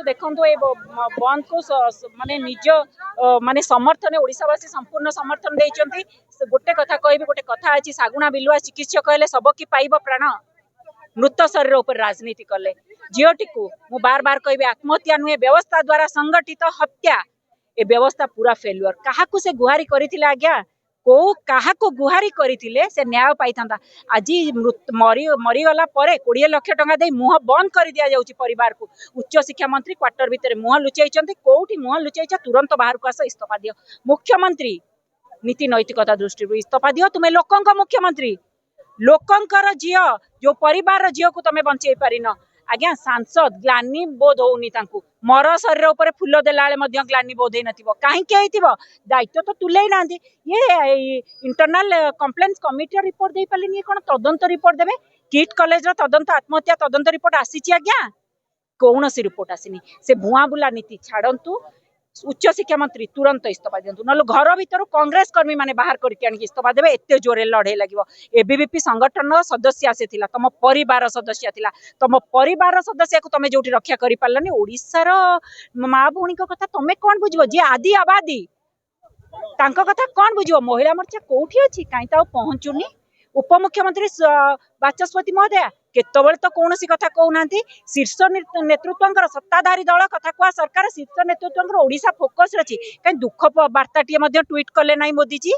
देखो ये बंद को माने निज माने समर्थन ओडिशावासी संपूर्ण समर्थन देइचंती। गोटे कथा कहबी गोटे कथा अछि सागुणा बिलुआ चिकित्सक कहले सब की पाइब प्राण मृत शरीर उपर राजनीति कले झीटी को मु बार बार कहबी आत्महत्या नुहे व्यवस्था द्वारा संगठित हत्या ए व्यवस्था पूरा फेलुअर क्या से गुहारी करथिले आज्ञा को क्या गुहारी करथिले से न्याय पाई था आज मरीगला 20 लाख टंका दे मुह बंद कर दिया जाउची परिवार को उच्च शिक्षा मंत्री क्वार्टर भितर मुह लुचाई कोठी मुह लुचाई तुरंत बाहर को आस इस्तीफा दियो मुख्यमंत्री नीति नैतिकता दृष्टि इस्तीफा दियो तुम्हें लोकंक मुख्यमंत्री लोकंकर झील जो परिवार झील को तुम बंचे पारिन आज्ञा सांसद ग्लानि बोध होनी मर शरीर उपर फूल देला ग्लानि बोध हो कहीं दायित्व तो तुले ना ये इंटरनल कंप्लेंट्स कमिटी रिपोर्ट दे पारे कौन तदंत रिपोर्ट देवे किट कॉलेज तदंत आत्महत्या तदंत रिपोर्ट आसी आज्ञा कौन सी रिपोर्ट आसनी से भुआ बुला नीति छाड़ू उच्च शिक्षा मंत्री तुरंत इस्तीफा दिंतु ना घर भर कांग्रेस कर्मी माने बाहर करके इस्तीफा देवे एते जोरे लड़े लगे एबीवीपी संगठन सदस्य से तुम परिवार सदस्य थिला तुम परिवार सदस्य को तुम जो रक्षा कर पार्लानी ओडिशार माँ भौणी कथा तुम कौन बुझ जी आदि आबादी कथा कौन बुझ महिला मोर्चा कौटी अच्छी कहीं तो पहुंचुनी उपमुख्यमंत्री बाचस्पति महोदया केतबेले तो कौन सी कथा कहूना शीर्ष नेतृत्व सत्ताधारी दल कथा कह सरकार शीर्ष नेतृत्व ओडिशा फोकस अच्छी कहीं दुख वार्ताटीए ट्वीट कले ना मोदी जी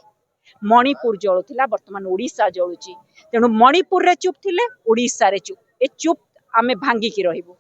मणिपुर जलुला बर्तमान ओडिशा जलुची तेणु मणिपुर रे चुप थिले ओडिशा रे चुप ए चुप आमे भांगिकी रहिबु।